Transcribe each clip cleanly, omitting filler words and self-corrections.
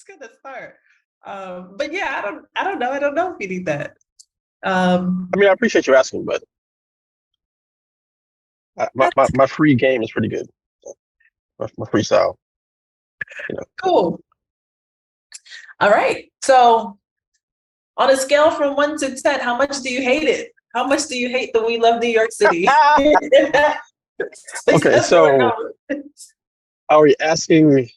It's gonna start. But yeah, I don't know. I don't know if you need that. I mean, I appreciate you asking, but my free game is pretty good. My freestyle, you know. cool. All right. So on a scale from 1 to 10, how much do you hate it? How much do you hate the We Love New York City? Okay, Yes or so no? are we asking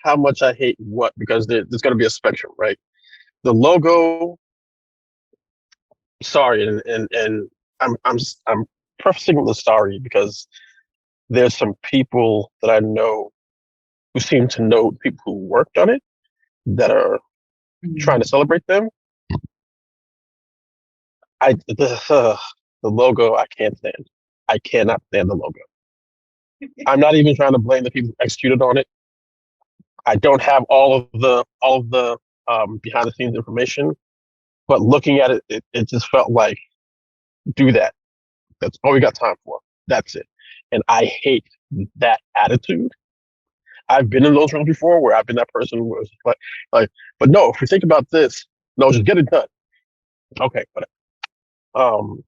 how much I hate what? Because there's going to be a spectrum, right? The logo, sorry, and I'm prefacing with the sorry because there's some people that I know who seem to know people who worked on it that are trying to celebrate them. The logo I can't stand. I cannot stand the logo. I'm not even trying to blame the people who executed on it. I don't have all of the behind the scenes information, but looking at it, it just felt like do that. That's all we got time for. That's it. And I hate that attitude. I've been in those rooms before where I've been that person where it's like, but no, if we think about this, no, just get it done. Okay, whatever. Um,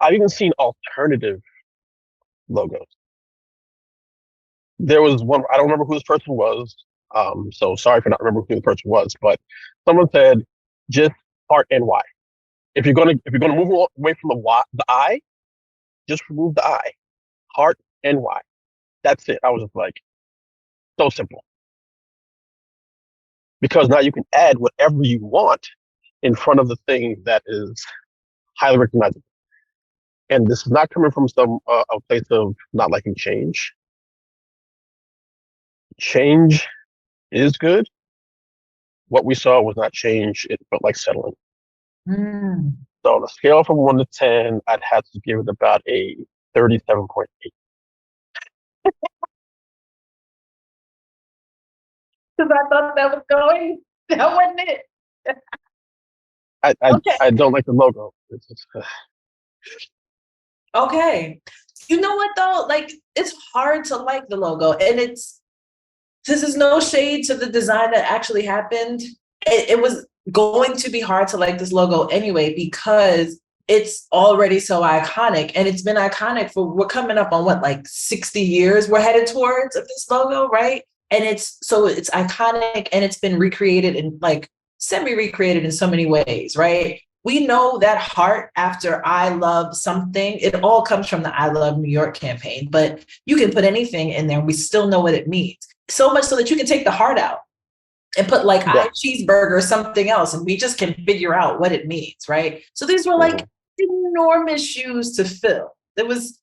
I've even seen alternative logos. There was one, I don't remember who this person was. So sorry for not remembering who the person was, but someone said just heart NY. If you're gonna move away from the I, just remove the I. Heart NY. That's it. I was just like, so simple. Because now you can add whatever you want in front of the thing that is highly recognizable. And this is not coming from a place of not liking change. Change is good. What we saw was not change. It felt like settling. Mm. So on a scale from 1 to 10, I'd have to give it about a 37.8. Because I thought that was going. That wasn't it. I, I, Okay. I don't like the logo. It's just, Okay. You know what though? Like it's hard to like the logo. And this is no shade to the design that actually happened. It was going to be hard to like this logo anyway, because it's already so iconic. And it's been iconic for we're coming up on what, like 60 years we're headed towards of this logo, right? And it's iconic and it's been recreated and like semi-recreated in so many ways, right? We know that heart after I love something, it all comes from the I Love New York campaign, but you can put anything in there and we still know what it means. So much so that you can take the heart out and put like yeah. I cheeseburger or something else, and we just can figure out what it means, right? So these were like enormous shoes to fill. There was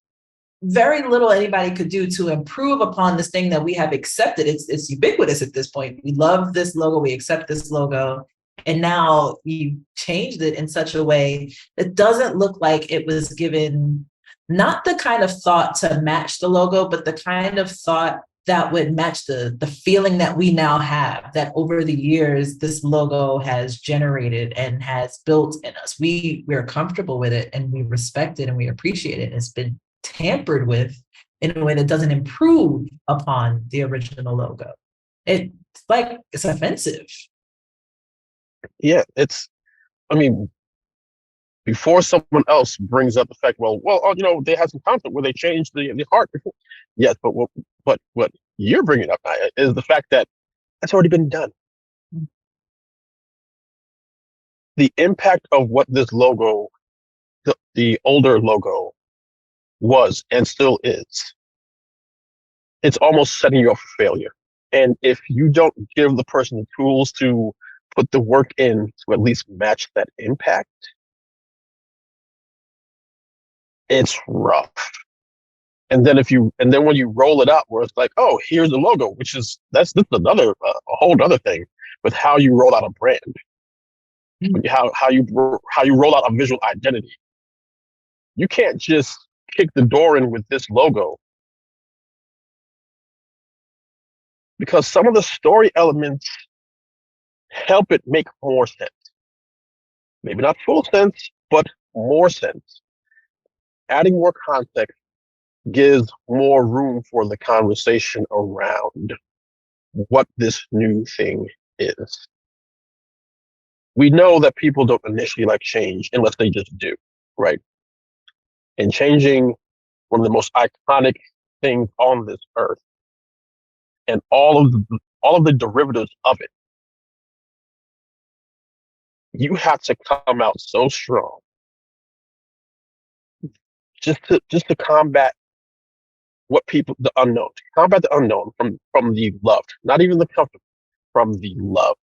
very little anybody could do to improve upon this thing that we have accepted. It's ubiquitous at this point. We love this logo, we accept this logo, and now you changed it in such a way that doesn't look like it was given not the kind of thought to match the logo, but the kind of thought that would match the feeling that we now have, that over the years this logo has generated and has built in us. We're comfortable with it and we respect it and we appreciate it. It's been tampered with in a way that doesn't improve upon the original logo. It's like it's offensive. Yeah, I mean, before someone else brings up the fact, they had some conflict where they changed the heart before. Yes, but what you're bringing up, Naya, is the fact that that's already been done. The impact of what this logo, the older logo, was and still is, it's almost setting you up for failure. And if you don't give the person the tools to put the work in to at least match that impact, it's rough. And then when you roll it out, where it's like, oh, here's the logo, which is this is another a whole other thing with how you roll out a brand, how you roll out a visual identity. You can't just kick the door in with this logo, because some of the story elements help it make more sense. Maybe not full sense, but more sense. Adding more context gives more room for the conversation around what this new thing is. We know that people don't initially like change unless they just do, right? And changing one of the most iconic things on this earth and all of the derivatives of it, you have to come out so strong just to combat what people the unknown, to combat the unknown from the loved, not even the comfortable, from the loved.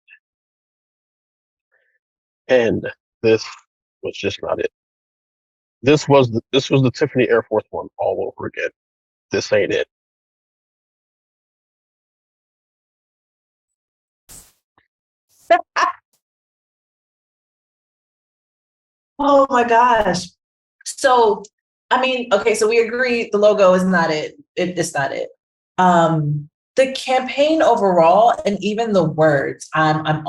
And this was just not it. This was the Tiffany Air Force One all over again. This ain't it. Oh my gosh. So, I mean, okay, so we agree the logo is not it. It's not it. The campaign overall, and even the words, I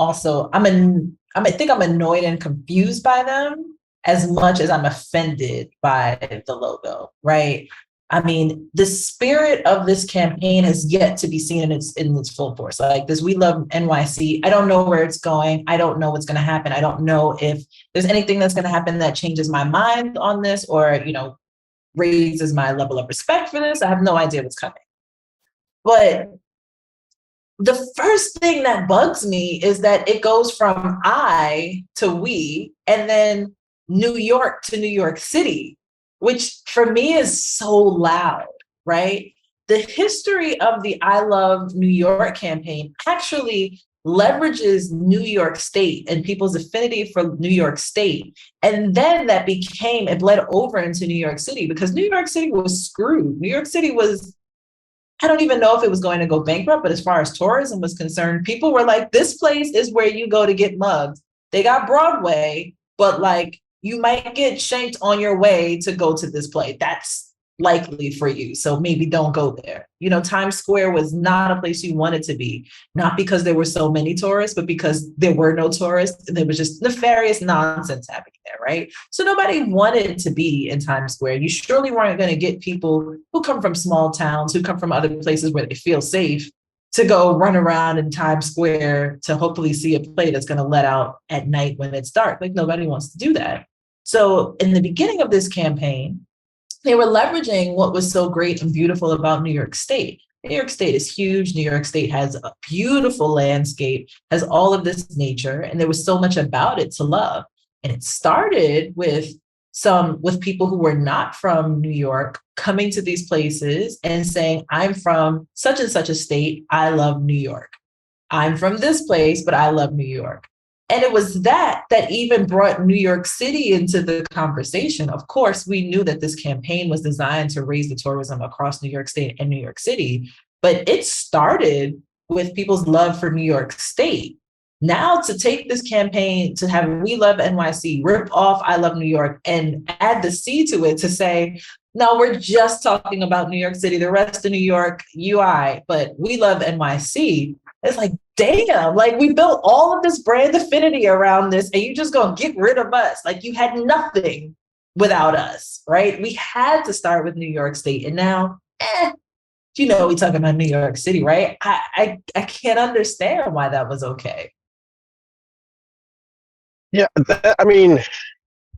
think I'm annoyed and confused by them as much as I'm offended by the logo, right? I mean, the spirit of this campaign has yet to be seen in its full force. Like this, we love NYC. I don't know where it's going. I don't know what's going to happen. I don't know if there's anything that's going to happen that changes my mind on this, or raises my level of respect for this. I have no idea what's coming. But the first thing that bugs me is that it goes from I to we, and then New York to New York City, which for me is so loud, right? The history of the I Love New York campaign actually leverages New York State and people's affinity for New York State. And then it bled over into New York City, because New York City was screwed. New York City was, I don't even know if it was going to go bankrupt, but as far as tourism was concerned, people were like, this place is where you go to get mugged. They got Broadway, but like you might get shanked on your way to go to this place. That's likely for you. So maybe don't go there. Times Square was not a place you wanted to be, not because there were so many tourists, but because there were no tourists and there was just nefarious nonsense happening there, right? So nobody wanted to be in Times Square. You surely weren't going to get people who come from small towns, who come from other places where they feel safe, to go run around in Times Square to hopefully see a play that's going to let out at night when it's dark. Like nobody wants to do that. So in the beginning of this campaign, they were leveraging what was so great and beautiful about New York State. New York State is huge. New York State has a beautiful landscape, has all of this nature, and there was so much about it to love. And it started with people who were not from New York coming to these places and saying, I'm from such and such a state. I love New York. I'm from this place, but I love New York. And it was that even brought New York City into the conversation. Of course, we knew that this campaign was designed to raise the tourism across New York State and New York City, but it started with people's love for New York State. Now to take this campaign to have We Love NYC, rip off I Love New York, and add the C to it to say, no, we're just talking about New York City, the rest of New York, UI, but We Love NYC. It's like, damn, like we built all of this brand affinity around this, and you just gonna get rid of us. Like you had nothing without us, right? We had to start with New York State. And now, we talking about New York City, right? I can't understand why that was okay. Yeah, I mean,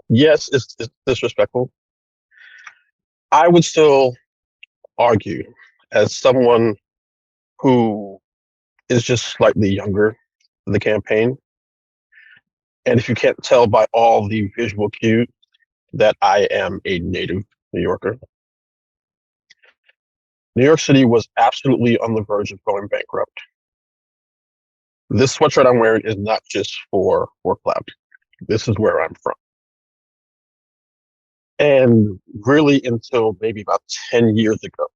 yes, it's disrespectful. I would still argue, as someone who is just slightly younger than the campaign, and if you can't tell by all the visual cues that I am a native New Yorker, New York City was absolutely on the verge of going bankrupt. This sweatshirt I'm wearing is not just for clout. This is where I'm from. And really, until maybe about 10 years ago,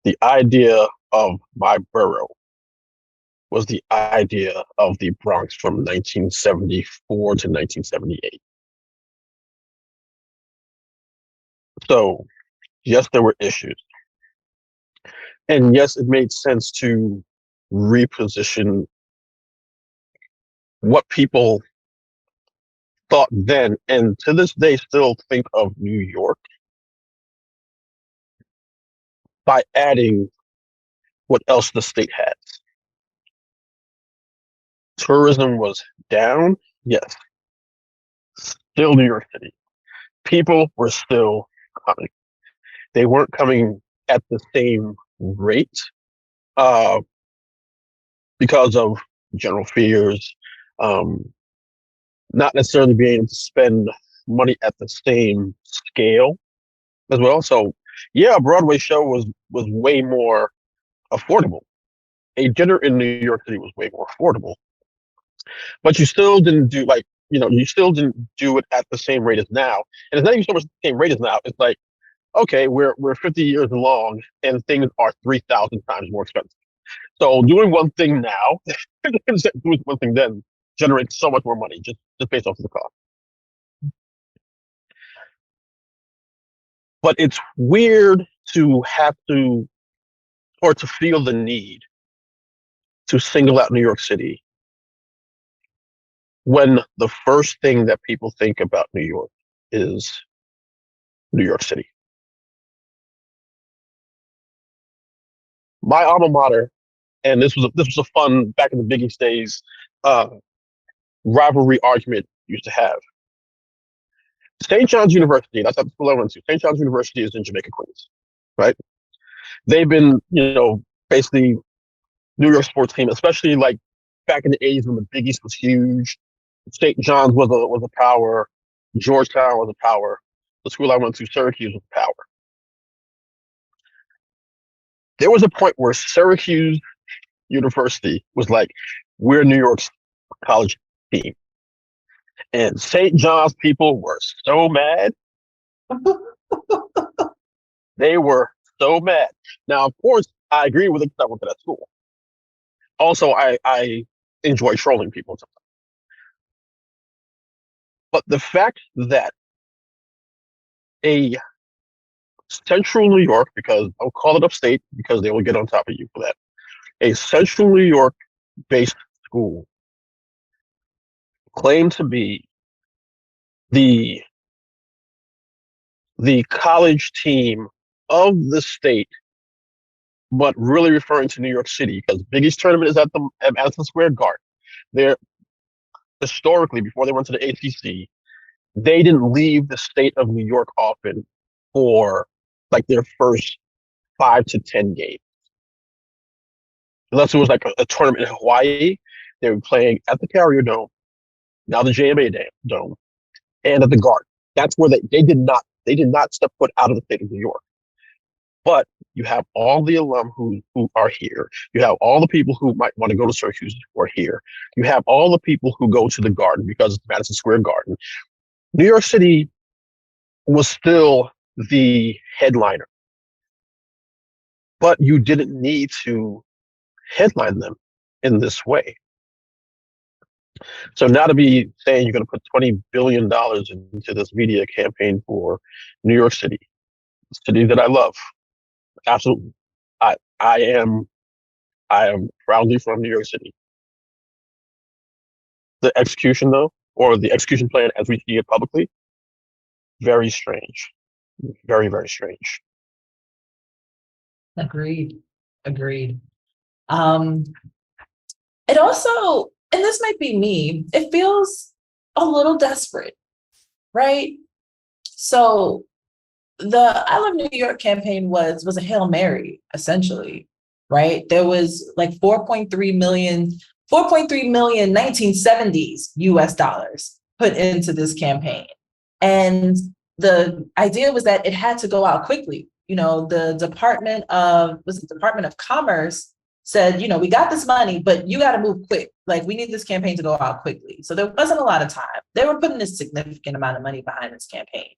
the idea of my borough was the idea of the Bronx from 1974 to 1978. So, yes, there were issues. And yes, it made sense to reposition what people thought then, and to this day still think of New York, by adding what else the state has. tourism was down, yes, still New York City. People were still coming. They weren't coming at the same rate uh, because of general fears, um, not necessarily being able to spend money at the same scale as well. So, yeah, a Broadway show was way more affordable. A dinner in New York City was way more affordable, but you still didn't do like you still didn't do it at the same rate as now. And it's not even so much the same rate as now. It's like, okay, we're 50 years along, and things are 3,000 times more expensive. So doing one thing now, doing one thing then generates so much more money just based off of the cost. But it's weird to have to or to feel the need to single out New York City when the first thing that people think about New York is New York City. My alma mater, and this was a fun back in the Big East days uh, rivalry argument used to have. St. John's University, that's at the school I went to. St. John's University is in Jamaica, Queens, right? They've been, basically New York sports team, especially like back in the 80s when the Big East was huge. St. John's was a power. Georgetown was a power. The school I went to, Syracuse, was a power. There was a point where Syracuse University was like, we're New York's college team. And St. John's people were so mad. They were so mad. Now, of course, I agree with it because I went to that school. Also, I enjoy trolling people sometimes. But the fact that a central New York, because I'll call it upstate because they will get on top of you for that, a central New York based school claimed to be the college team of the state, but really referring to New York City because Big East tournament is at Madison Square Garden. They're historically, before they went to the ACC, they didn't leave the state of New York often for like their first 5 to 10 games. Unless it was like a tournament in Hawaii, they were playing at the Carrier Dome, now the JMA Dome, and at the Garden. That's where they did not step foot out of the state of New York. But you have all the alum who are here. You have all the people who might want to go to Syracuse who are here. You have all the people who go to the Garden because it's Madison Square Garden. New York City was still the headliner, but you didn't need to headline them in this way. So now to be saying you're going to put $20 billion into this media campaign for New York City, the city that I love, absolutely. I am proudly from New York City. The execution though, or the execution plan as we see it publicly, very strange. Very, very strange. Agreed. Agreed. It also, and this might be me, it feels a little desperate, right? So the I Love New York campaign was a Hail Mary, essentially, right? There was like 4.3 million 1970s US dollars put into this campaign. And the idea was that it had to go out quickly. The Department of Commerce said, we got this money, but you got to move quick. Like, we need this campaign to go out quickly. So there wasn't a lot of time. They were putting a significant amount of money behind this campaign.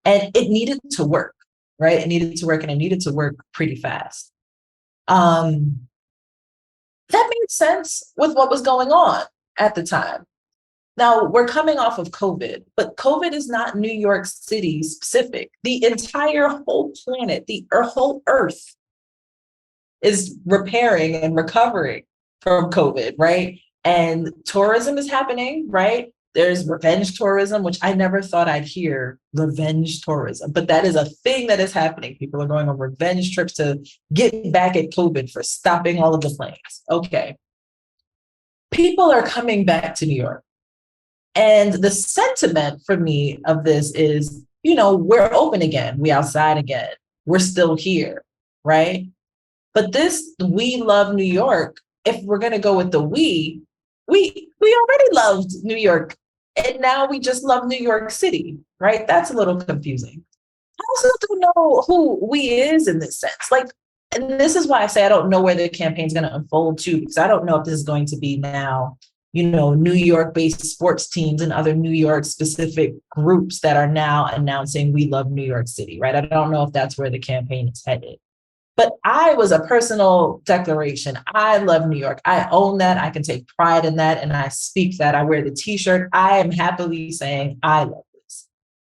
And it needed to work, right? It needed to work, and it needed to work pretty fast. That made sense with what was going on at the time. Now, we're coming off of COVID, but COVID is not New York City specific. The entire whole planet, the whole Earth is repairing and recovering from COVID, right? And tourism is happening, right? There's revenge tourism, which I never thought I'd hear, revenge tourism, but that is a thing that is happening. People are going on revenge trips to get back at COVID for stopping all of the planes. Okay. people are coming back to New York. And the sentiment for me of this is, we're open again. We outside again. We're still here, right? But this we love New York. If we're gonna go with the we already loved New York, and now we just love New York City, right? That's a little confusing. I also don't know who we is in this sense. Like, and this is why I say I don't know where the campaign's going to unfold to, because I don't know if this is going to be now, New York based sports teams and other New York specific groups that are now announcing we love New York City, right? I don't know if that's where the campaign is headed. But I was a personal declaration. I love New York. I own that. I can take pride in that. And I speak that. I wear the t-shirt. I am happily saying I love this.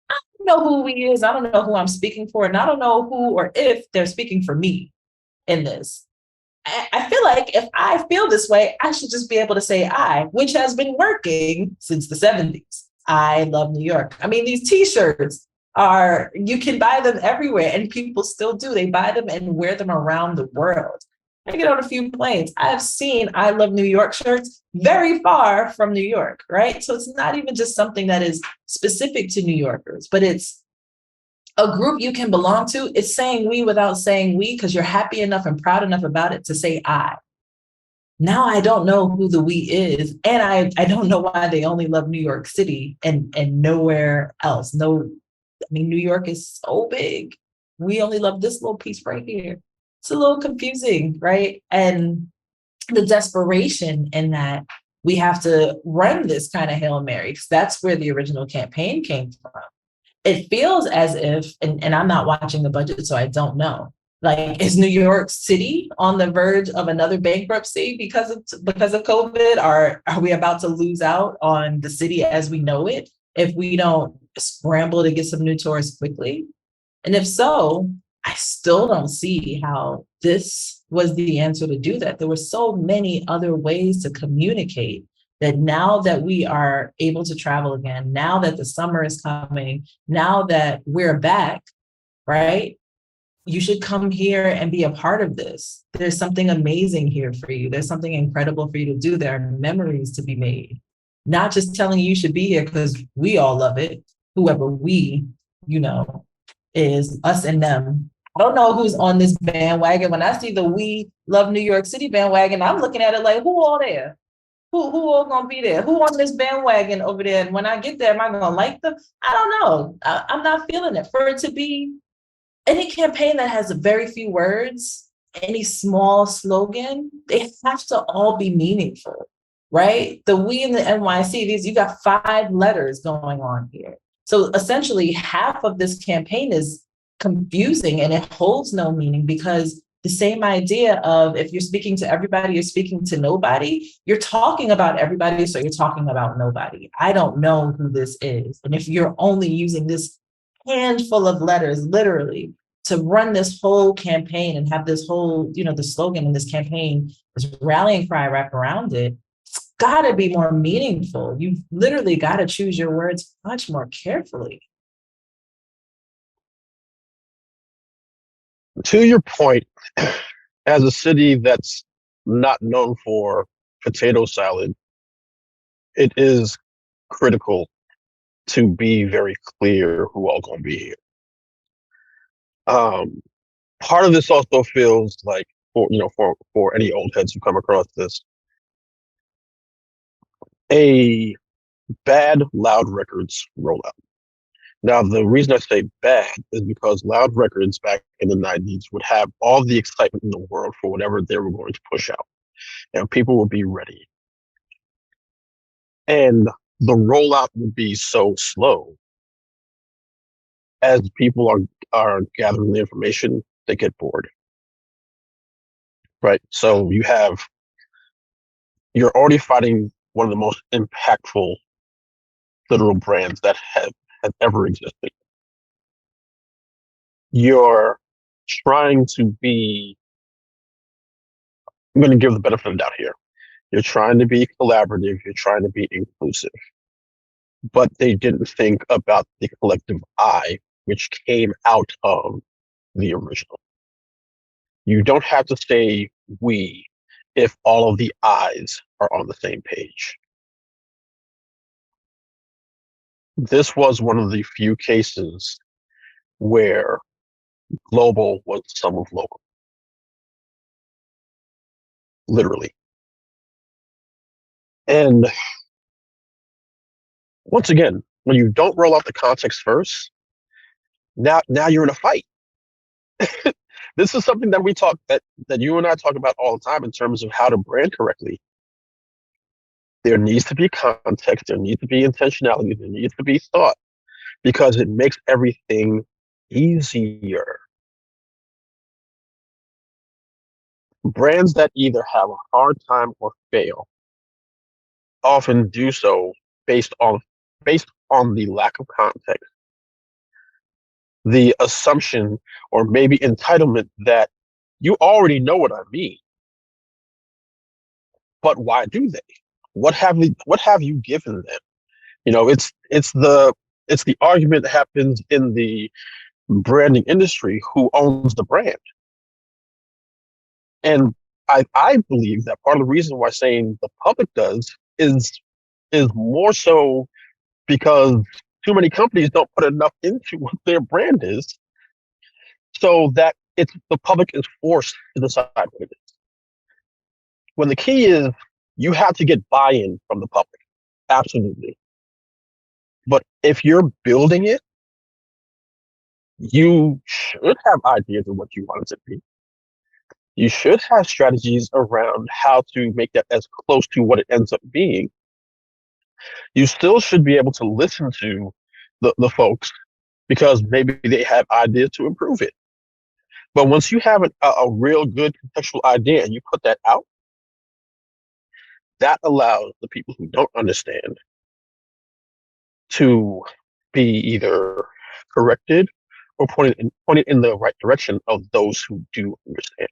I don't know who he is. I don't know who I'm speaking for. And I don't know who or if they're speaking for me in this. I feel like if I feel this way, I should just be able to say which has been working since the 70s. I love New York. I mean, these t-shirts you can buy them everywhere, and people still do. They buy them and wear them around the world. I get on a few planes. I've seen I love New York shirts very far from New York, right? So it's not even just something that is specific to New Yorkers, but it's a group you can belong to. It's saying we without saying we, because you're happy enough and proud enough about it to say I. Now I don't know who the we is, and I don't know why they only love New York City and nowhere else. No, I mean, New York is so big. We only love this little piece right here. It's a little confusing, right? And the desperation in that we have to run this kind of Hail Mary, because that's where the original campaign came from. It feels as if, and I'm not watching the budget, so I don't know. Like, is New York City on the verge of another bankruptcy because of COVID? Are we about to lose out on the city as we know it if we don't scramble to get some new tourists quickly? And if so, I still don't see how this was the answer to do that. There were so many other ways to communicate that now that we are able to travel again, now that the summer is coming, now that we're back, right? You should come here and be a part of this. There's something amazing here for you. There's something incredible for you to do. There are memories to be made. Not just telling you should be here because we all love it. Whoever we, is us and them. I don't know who's on this bandwagon. When I see the We Love New York City bandwagon, I'm looking at it like, who all there? Who all gonna be there? Who on this bandwagon over there? And when I get there, am I gonna like them? I don't know. I'm not feeling it. For it to be any campaign that has very few words, any small slogan, they have to all be meaningful, right? The we in the NYC, you got 5 letters going on here. So essentially half of this campaign is confusing and it holds no meaning, because the same idea of if you're speaking to everybody, you're speaking to nobody, you're talking about everybody, so you're talking about nobody. I don't know who this is. And if you're only using this handful of letters, literally, to run this whole campaign and have this whole, the slogan in this campaign, this rallying cry wrap around it, it's got to be more meaningful. You've literally got to choose your words much more carefully. To your point, as a city that's not known for potato salad, it is critical to be very clear who all going to be here. Part of this also feels like, for any old heads who come across this, a bad Loud Records rollout. Now, the reason I say bad is because Loud Records back in the 90s would have all the excitement in the world for whatever they were going to push out, and people would be ready. And the rollout would be so slow. As people are gathering the information, they get bored. Right? So you're already fighting one of the most impactful literal brands that has ever existed. You're trying to be, I'm going to give the benefit of the doubt here. You're trying to be collaborative. You're trying to be inclusive. But they didn't think about the collective I, which came out of the original. You don't have to say we if all of the eyes are on the same page. This was one of the few cases where global was the sum of local, literally. And once again, when you don't roll out the context first, now you're in a fight. This is something that we talk that you and I talk about all the time in terms of how to brand correctly. There needs to be context, there needs to be intentionality, there needs to be thought, because it makes everything easier. Brands that either have a hard time or fail often do so based on the lack of context, the assumption or maybe entitlement that you already know what I mean. But why do they? What have you given them? You know, it's the argument that happens in the branding industry, who owns the brand. And I believe that part of the reason why saying the public does is more so because too many companies don't put enough into what their brand is, so that the public is forced to decide what it is. When the key is, you have to get buy-in from the public, absolutely. But if you're building it, you should have ideas of what you want it to be. You should have strategies around how to make that as close to what it ends up being. You still should be able to listen to the folks, because maybe they have ideas to improve it. But once you have a real good contextual idea and you put that out, that allows the people who don't understand to be either corrected or pointed in the right direction of those who do understand.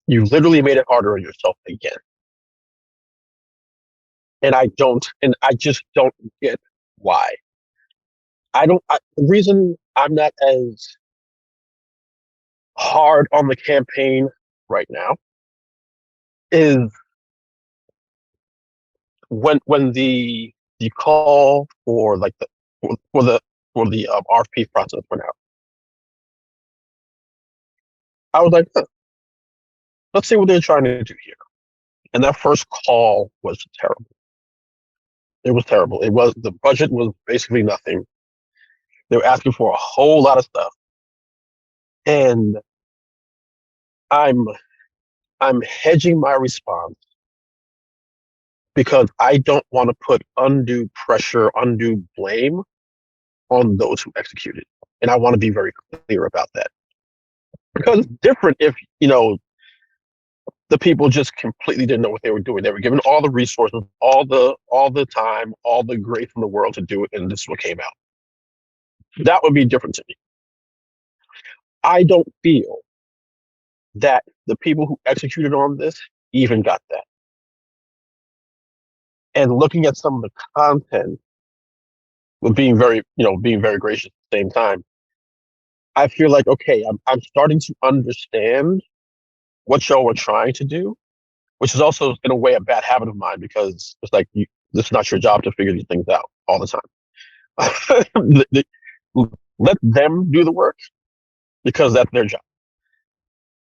You literally made it harder on yourself again. And I just don't get why. The reason I'm not as hard on the campaign right now is when the call for like the RFP process went out. I was like, let's see what they're trying to do here. And that first call was terrible. It was terrible. The budget was basically nothing. They were asking for a whole lot of stuff. And I'm hedging my response because I don't want to put undue pressure, undue blame on those who executed. And I want to be very clear about that. Because it's different if, the people just completely didn't know what they were doing. They were given all the resources, all the time, all the grace in the world to do it, and this is what came out. That would be different to me. I don't feel that the people who executed on this even got that. And looking at some of the content, with being very gracious at the same time, I feel like, okay, I'm starting to understand what y'all were trying to do, which is also in a way a bad habit of mine, because it's like, this is not your job to figure these things out all the time. Let them do the work, because that's their job.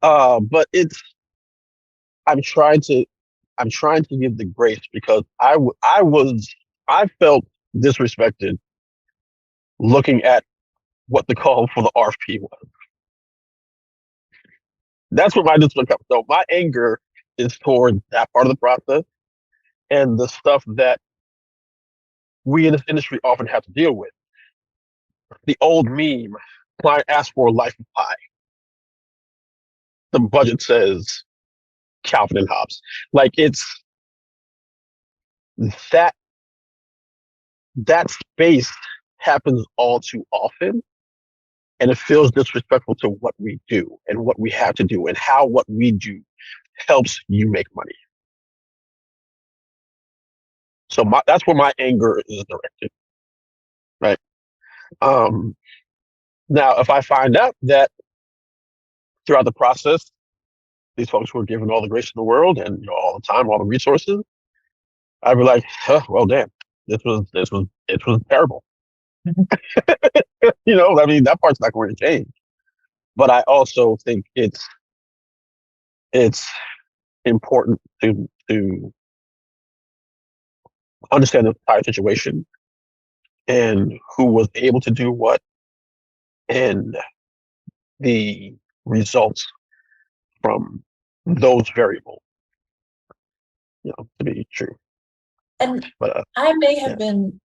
But I'm trying to give the grace, because I felt disrespected looking at what the call for the RFP was. That's where my disrespect comes. So my anger is toward that part of the process and the stuff that we in this industry often have to deal with. The old meme: client asks for a life of pie. The budget says Calvin and Hobbes. Like, it's that space happens all too often, and it feels disrespectful to what we do and what we have to do and how what we do helps you make money. So that's where my anger is directed, right? Now, if I find out that throughout the process these folks were given all the grace in the world and all the time, all the resources, I'd be like, huh, well, damn, this was terrible. I mean, that part's not going to change. But I also think it's important to understand the entire situation and who was able to do what and the results from those variables, to be true. And But I may have yeah, been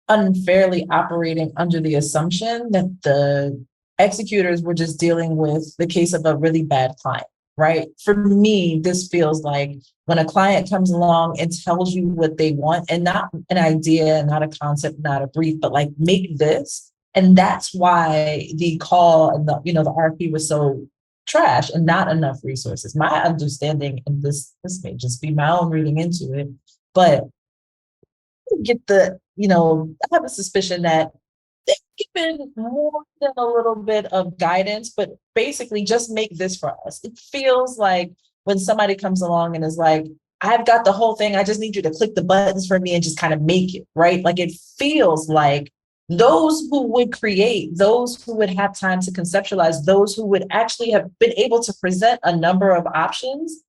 unfairly operating under the assumption that the executors were just dealing with the case of a really bad client, right? For me, this feels like when a client comes along and tells you what they want, and not an idea, not a concept, not a brief, but like, make this. And that's why the call and the RFP was so trash and not enough resources. My understanding, and this may just be my own reading into it, but get I have a suspicion that they've given more than a little bit of guidance, but basically just make this for us. It feels like when somebody comes along and is like, I've got the whole thing, I just need you to click the buttons for me and just kind of make it, right? Like, it feels like those who would create, those who would have time to conceptualize, those who would actually have been able to present a number of options,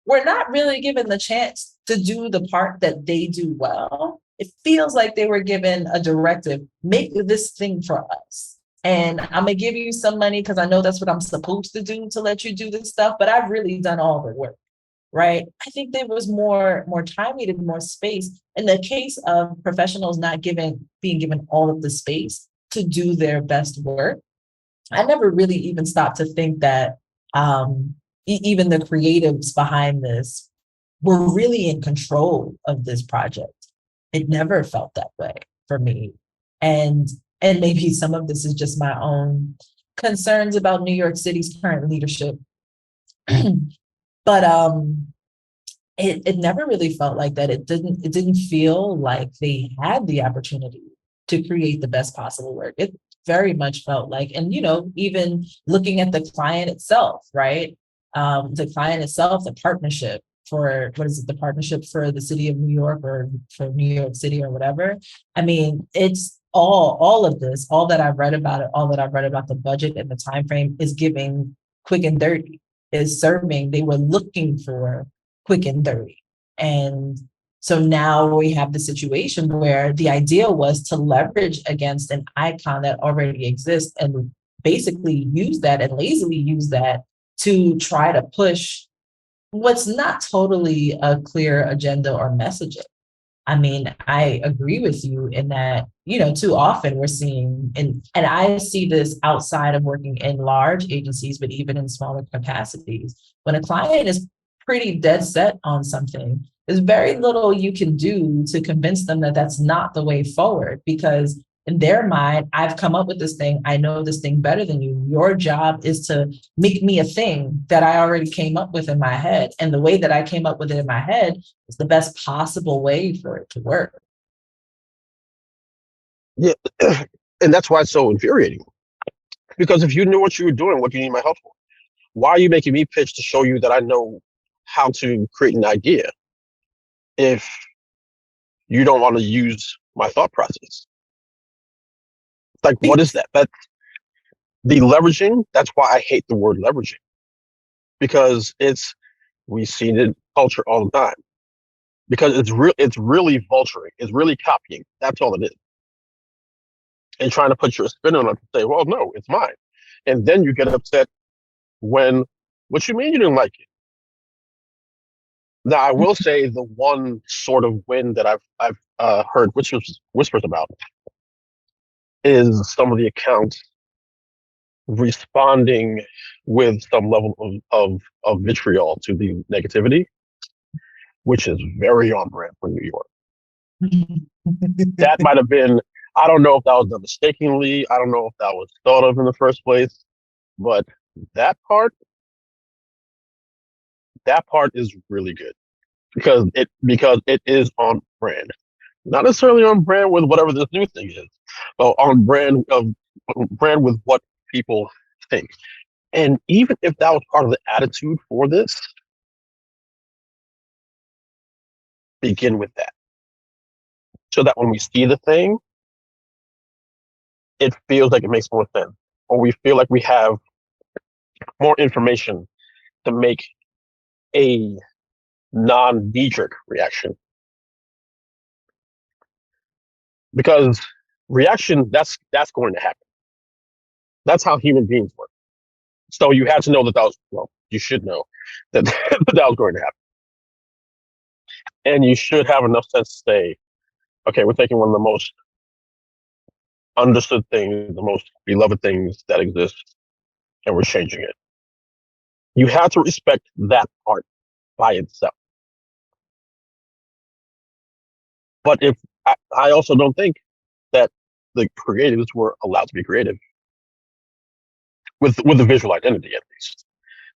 we're not really given the chance to do the part that they do well. It feels like they were given a directive, make this thing for us. And I'm gonna give you some money because I know that's what I'm supposed to do to let you do this stuff, but I've really done all the work, right? I think there was more time needed, more space. In the case of professionals not being given all of the space to do their best work, I never really even stopped to think that even the creatives behind this were really in control of this project. It never felt that way for me. And maybe some of this is just my own concerns about New York City's current leadership. But it never really felt like that. It didn't feel like they had the opportunity to create the best possible work. It very much felt like, and even looking at the client itself, right? The client itself, the partnership for, what is it, the partnership for the city of New York or for New York City or whatever. I mean, it's all of this, all that I've read about it, all that I've read about the budget and the time frame is giving quick and dirty, is serving. They were looking for quick and dirty. And so now we have the situation where the idea was to leverage against an icon that already exists and basically use that and lazily use that to try to push what's not totally a clear agenda or messaging. I mean, I agree with you in that, too often we're seeing, and I see this outside of working in large agencies, but even in smaller capacities, when a client is pretty dead set on something, there's very little you can do to convince them that that's not the way forward, because in their mind, I've come up with this thing, I know this thing better than you. Your job is to make me a thing that I already came up with in my head. And the way that I came up with it in my head is the best possible way for it to work. yeah, and that's why it's so infuriating. Because if you knew what you were doing, what do you need my help for? Why are you making me pitch to show you that I know how to create an idea if you don't want to use my thought process? Like, what is that? That the leveraging. That's why I hate the word leveraging, because we see it in culture all the time. Because it's really vulturing. It's really copying. That's all it is. And trying to put your spin on it to say, well, no, it's mine. And then you get upset when, what you mean you didn't like it? Now, I will say the one sort of win that I've heard whispers about is some of the accounts responding with some level of vitriol to the negativity, which is very on brand for New York. That might have been, I don't know if that was done mistakenly. I don't know if that was thought of in the first place, but that part, that part is really good because it is on brand. Not necessarily on brand with whatever this new thing is, but on brand with what people think. And even if that was part of the attitude for this, begin with that. So that when we see the thing, it feels like it makes more sense. Or we feel like we have more information to make a non-knee-jerk reaction. Because reaction, that's going to happen. That's how human beings work. So you had to know that was, well, you should know that that was going to happen. And you should have enough sense to say, okay, we're taking one of the most understood things, the most beloved things that exist, and we're changing it. You have to respect that part by itself. But if I also don't think that the creatives were allowed to be creative with the visual identity, at least.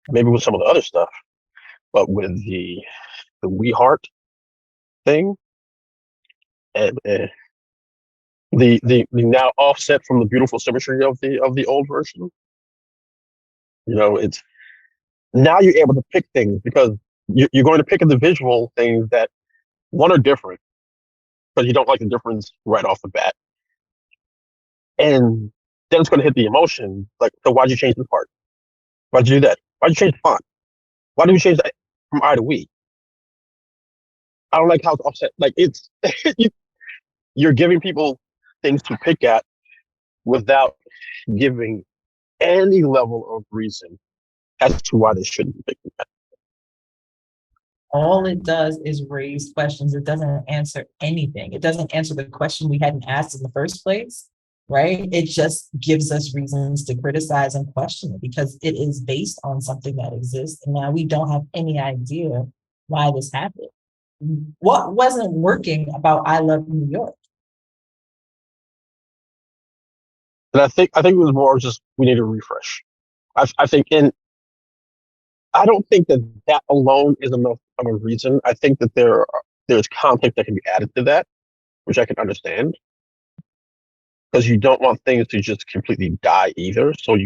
Maybe with some of the other stuff, but with the We Heart thing and the now offset from the beautiful symmetry of the old version. You know, it's now you're able to pick things because you're going to pick the visual things that one are different, but you don't like the difference right off the bat, and then it's going to hit the emotion. Like, so why'd you change this part? Why'd you do that? Why'd you change the font? Why did we change that from I to we? I don't like how it's offset. Like, it's you're giving people things to pick at without giving any level of reason as to why they shouldn't be picking at. All it does is raise questions. It doesn't answer anything. It doesn't answer the question we hadn't asked in the first place, right? It just gives us reasons to criticize and question it because it is based on something that exists. And now we don't have any idea why this happened. What wasn't working about I Love New York? And I think it was more just we need a refresh. I think I don't think that that alone is enough of a reason. I think that there's conflict that can be added to that, which I can understand, because you don't want things to just completely die either. So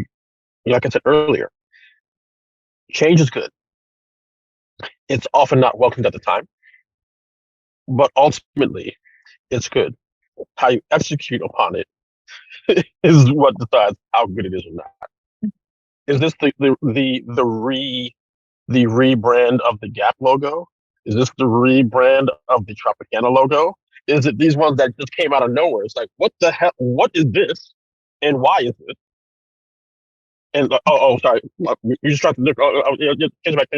like I said earlier, change is good. It's often not welcomed at the time, but ultimately, it's good. How you execute upon it is what decides how good it is or not. Is this the rebrand of the Gap logo? Is this the rebrand of the Tropicana logo? Is it these ones that just came out of nowhere? It's like, what the hell? What is this? And why is it? And sorry, you just tried to look. Change back.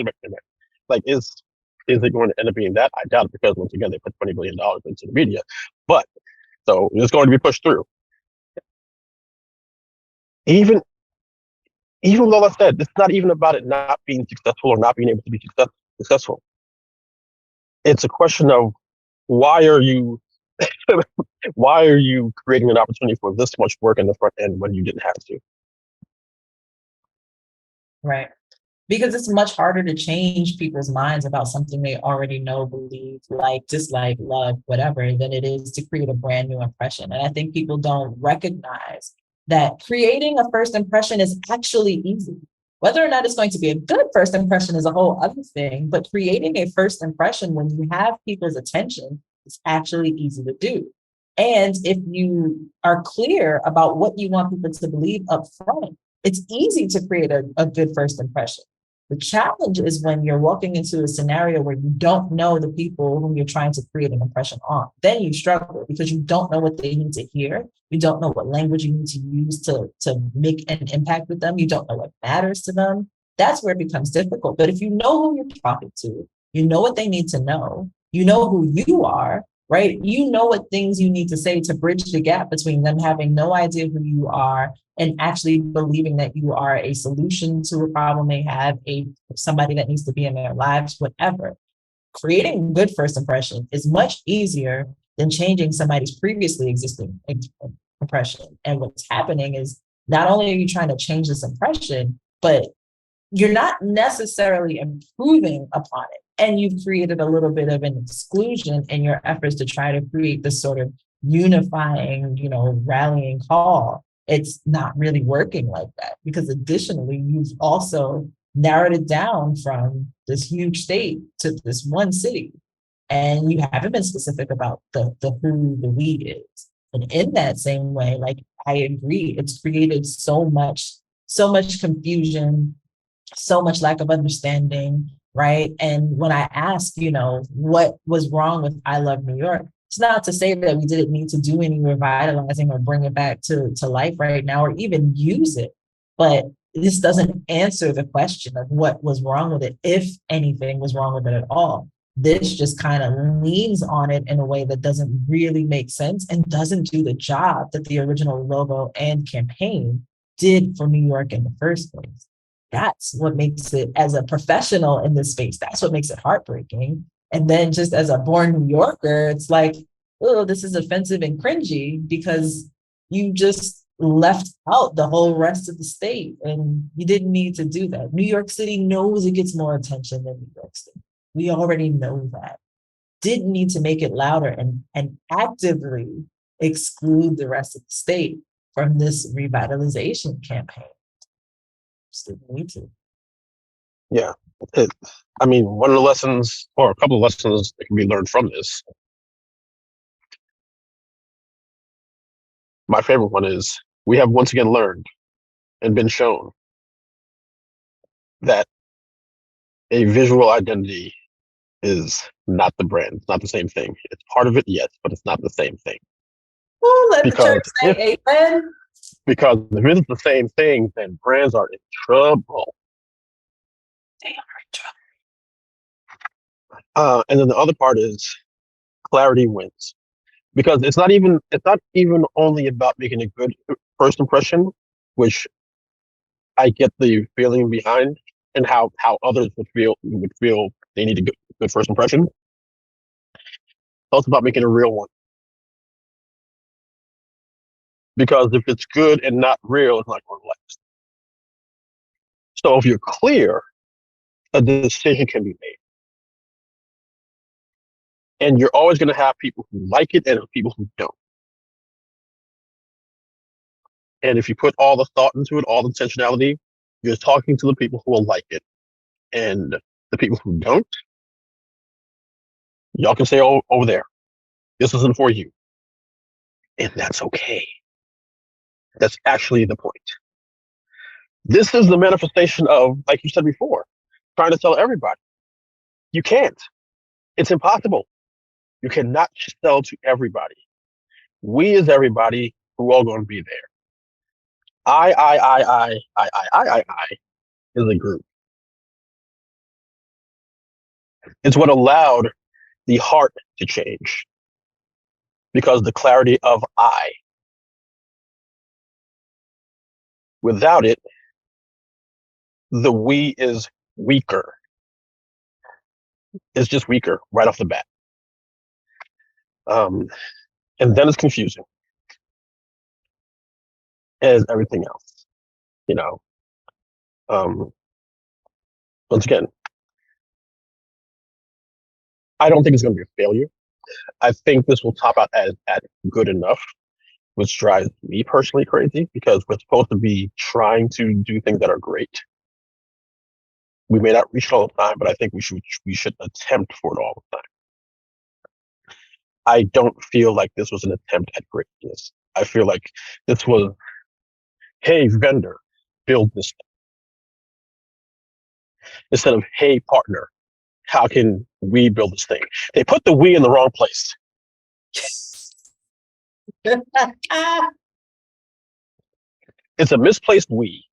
Like, is it going to end up being that? I doubt it because once again they put $20 billion into the media, but so it's going to be pushed through. Even though that's said, it's not even about it not being successful or not being able to be successful. It's a question of why are you why are you creating an opportunity for this much work in the front end when you didn't have to? Right. Because it's much harder to change people's minds about something they already know, believe, like, dislike, love, whatever, than it is to create a brand new impression. And I think people don't recognize that creating a first impression is actually easy. Whether or not it's going to be a good first impression is a whole other thing, but creating a first impression when you have people's attention is actually easy to do. And if you are clear about what you want people to believe up front, it's easy to create a good first impression. The challenge is when you're walking into a scenario where you don't know the people whom you're trying to create an impression on. Then you struggle because you don't know what they need to hear. You don't know what language you need to use to make an impact with them. You don't know what matters to them. That's where it becomes difficult. But if you know who you're talking to, you know what they need to know, you know who you are, right? You know what things you need to say to bridge the gap between them having no idea who you are and actually believing that you are a solution to a problem they have, somebody that needs to be in their lives, whatever. Creating good first impression is much easier than changing somebody's previously existing impression. And what's happening is not only are you trying to change this impression, but you're not necessarily improving upon it. And you've created a little bit of an exclusion in your efforts to try to create this sort of unifying, rallying call. it's not really working like that, because additionally, you've also narrowed it down from this huge state to this one city. And you haven't been specific about the who the we is. And in that same way, like I agree, it's created so much confusion, so much lack of understanding, right? And when I ask, what was wrong with I Love New York, it's not to say that we didn't need to do any revitalizing or bring it back to life right now or even use it. But this doesn't answer the question of what was wrong with it, if anything was wrong with it at all. This just kind of leans on it in a way that doesn't really make sense and doesn't do the job that the original logo and campaign did for New York in the first place. That's what makes it, as a professional in this space, that's what makes it heartbreaking. And then just as a born New Yorker, it's like, oh, this is offensive and cringy because you just left out the whole rest of the state and you didn't need to do that. New York City knows it gets more attention than New York State. We already know that. Didn't need to make it louder and actively exclude the rest of the state from this revitalization campaign. Just didn't need to. Yeah. I mean, one of the lessons, or a couple of lessons that can be learned from this, my favorite one is, we have once again learned and been shown that a visual identity is not the brand. It's not the same thing. It's part of it, yes, but it's not the same thing. Oh, let the Because church say amen. Because if it is the same thing, then brands are in trouble. They are in trouble. And then the other part is clarity wins, because it's not even only about making a good first impression, which I get the feeling behind, and how others would feel they need a good first impression. It's also about making a real one, because if it's good and not real, it's not going to last. So if you're clear, a decision can be made. And you're always going to have people who like it and people who don't. And if you put all the thought into it, all the intentionality, you're talking to the people who will like it. And the people who don't, y'all can say, oh, over there, this isn't for you. And that's okay. That's actually the point. This is the manifestation of, like you said before, trying to sell everybody. You can't. It's impossible. You cannot sell to everybody. We as everybody, we're all going to be there. I is a group. It's what allowed the heart to change, because the clarity of I. Without it, the we is weaker. It's just weaker right off the bat. And then it's confusing as everything else, once again, I don't think it's going to be a failure. I think this will top out at good enough, which drives me personally crazy, because we're supposed to be trying to do things that are great. We may not reach it all the time, but I think we should attempt for it all the time. I don't feel like this was an attempt at greatness. I feel like this was, hey, vendor, build this thing. Instead of, hey, partner, how can we build this thing? They put the we in the wrong place. It's a misplaced we.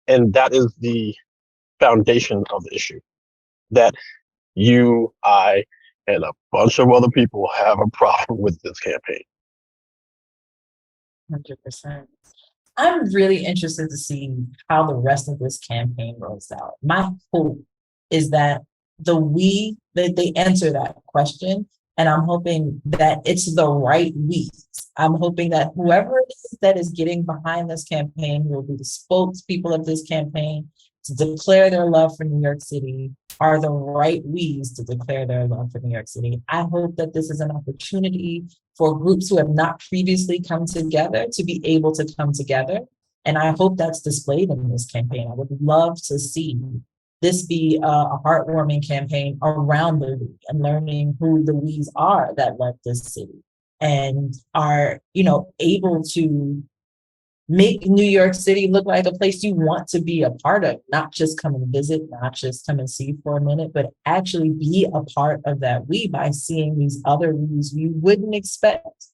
And that is the foundation of the issue. That you, I, and a bunch of other people have a problem with this campaign. 100%. I'm really interested to see how the rest of this campaign rolls out. My hope is that that they answer that question, and I'm hoping that it's the right we. I'm hoping that whoever it is that is getting behind this campaign, who will be the spokespeople of this campaign to declare their love for New York City, are the right we's to declare their love for New York City. I hope that this is an opportunity for groups who have not previously come together to be able to come together. And I hope that's displayed in this campaign. I would love to see this be a heartwarming campaign around the we and learning who the we's are that love this city and are, able to make New York City look like a place you want to be a part of, not just come and visit, not just come and see for a minute, but actually be a part of that we by seeing these other we's you wouldn't expect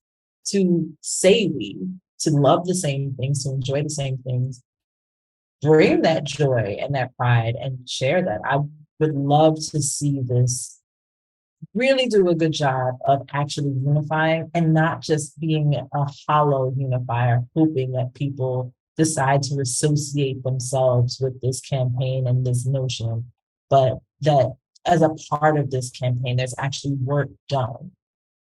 to say we, to love the same things, to enjoy the same things, bring that joy and that pride and share that. I would love to see this really do a good job of actually unifying and not just being a hollow unifier, hoping that people decide to associate themselves with this campaign and this notion, but that as a part of this campaign, there's actually work done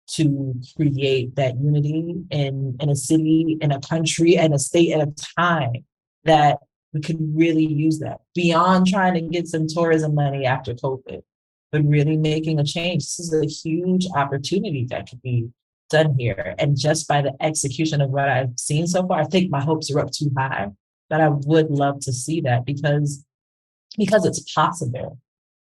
to create that unity in a city, in a country, and a state at a time that we could really use that beyond trying to get some tourism money after COVID, but really making a change. This is a huge opportunity that could be done here. And just by the execution of what I've seen so far, I think my hopes are up too high, but I would love to see that because it's possible.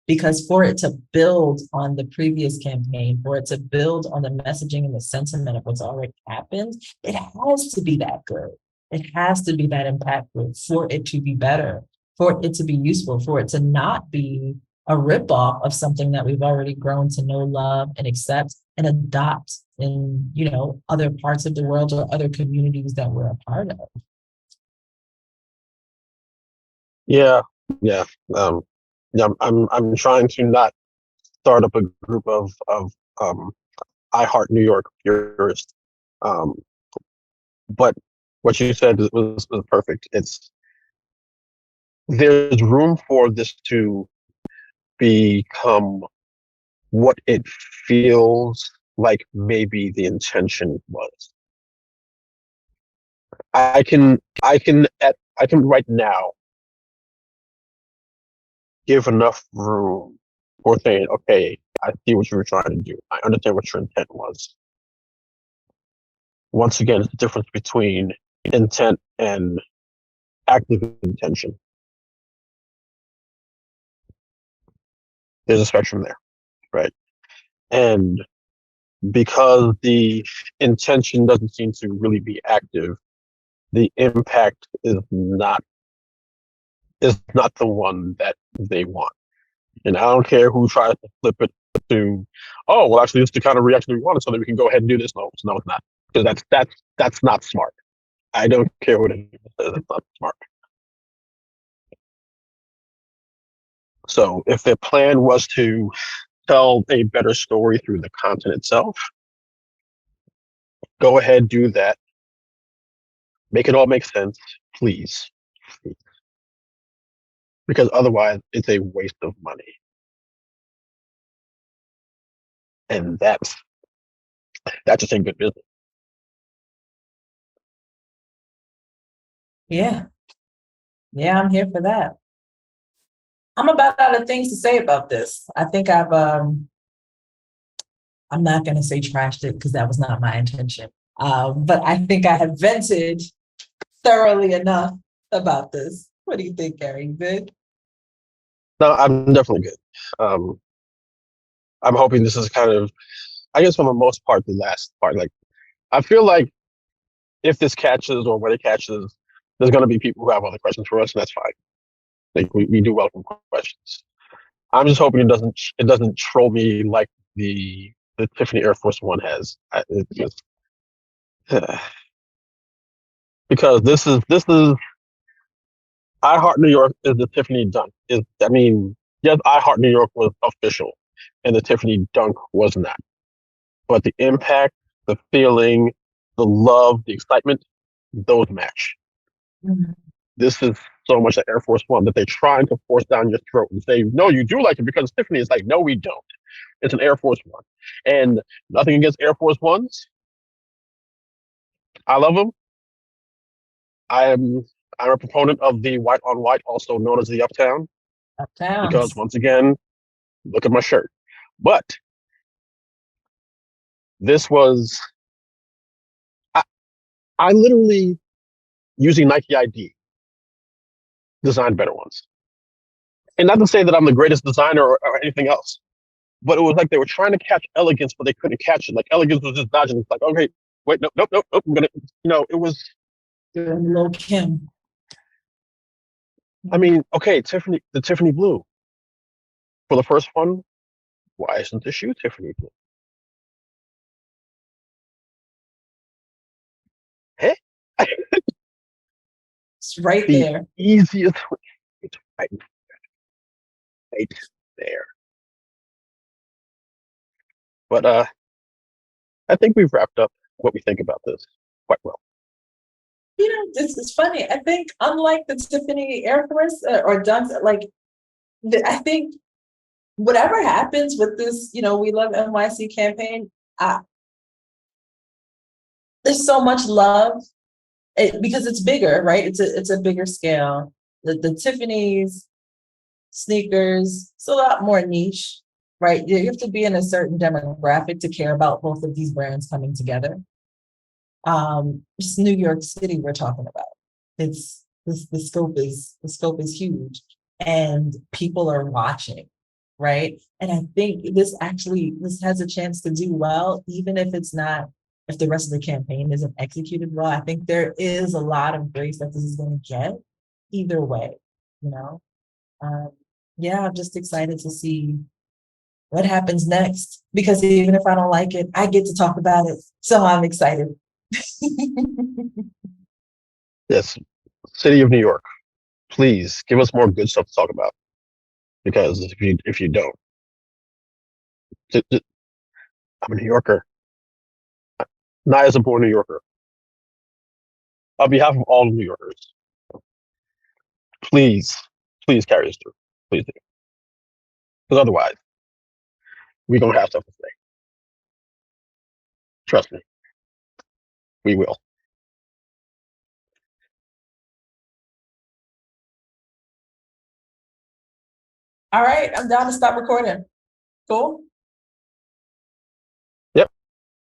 Because for it to build on the previous campaign, for it to build on the messaging and the sentiment of what's already happened, it has to be that good. It has to be that impactful for it to be better, for it to be useful, for it to not be a ripoff of something that we've already grown to know, love, and accept and adopt in, other parts of the world or other communities that we're a part of. Yeah, yeah. Yeah, I'm trying to not start up a group of I Heart New York purists. But what you said was perfect. There's room for this to become what it feels like maybe the intention was. I can right now give enough room for saying, okay, I see what you were trying to do. I understand what your intent was. Once again, it's the difference between intent and active intention. There's a spectrum there, right? And because the intention doesn't seem to really be active, the impact is not the one that they want. And I don't care who tries to flip it to, oh, well, actually, it's the kind of reaction we wanted, so that we can go ahead and do this. No, it's not, because that's not smart. I don't care what it says. It's not smart. So if their plan was to tell a better story through the content itself, go ahead, do that. Make it all make sense, please. Because otherwise, it's a waste of money. And that's just ain't good business. Yeah. Yeah, I'm here for that. I'm about out of things to say about this. I think I'm not going to say trashed it because that was not my intention. But I think I have vented thoroughly enough about this. What do you think, Gary? Good? No, I'm definitely good. I'm hoping this is kind of, I guess, for the most part, the last part. Like, I feel like if this catches or when it catches, there's going to be people who have other questions for us, and that's fine. Like, we do welcome questions. I'm just hoping it doesn't troll me like the Tiffany Air Force One has. Because this is I Heart New York is the Tiffany Dunk. Yes, I Heart New York was official, and the Tiffany Dunk was not. But the impact, the feeling, the love, the excitement, those match. Mm-hmm. This is so much an Air Force One that they're trying to force down your throat and say, no, you do like it because Tiffany is like, no, we don't. It's an Air Force One. And nothing against Air Force Ones. I love them. I'm a proponent of the white on white, also known as the Uptown, because Uptowns. once again, look at my shirt. But this was I literally, using Nike ID, designed better ones. And not to say that I'm the greatest designer or anything else, but it was like they were trying to catch elegance, but they couldn't catch it. Like elegance was just dodging. It's like, okay, wait, nope, nope, nope, nope. I'm gonna, it was. Lil Kim. I mean, okay, the Tiffany blue for the first one. Why isn't the shoe Tiffany blue? Hey, It's right the there. easiest way. It's right there. But I think we've wrapped up what we think about this quite well. You know, it's funny. I think unlike the Tiffany Air Force or Dunks, like I think whatever happens with this, We Love NYC campaign, there's so much love because it's bigger, right? It's a bigger scale. The Tiffany's sneakers, it's a lot more niche, right? You have to be in a certain demographic to care about both of these brands coming together. It's New York City we're talking about. It's the scope is huge, and people are watching, right? And I think this has a chance to do well, even if the rest of the campaign isn't executed well. I think there is a lot of grace that this is going to get either way, you know. Um, yeah, I'm just excited to see what happens next because even if I don't like it, I get to talk about it, so I'm excited. Yes, City of New York, please give us more good stuff to talk about. Because if you don't, I'm a New Yorker. Naya's a born New Yorker. On behalf of all New Yorkers, please, please carry us through. Please do. Because otherwise, we don't have stuff to say. Trust me, we will. All right, I'm down to stop recording. Cool.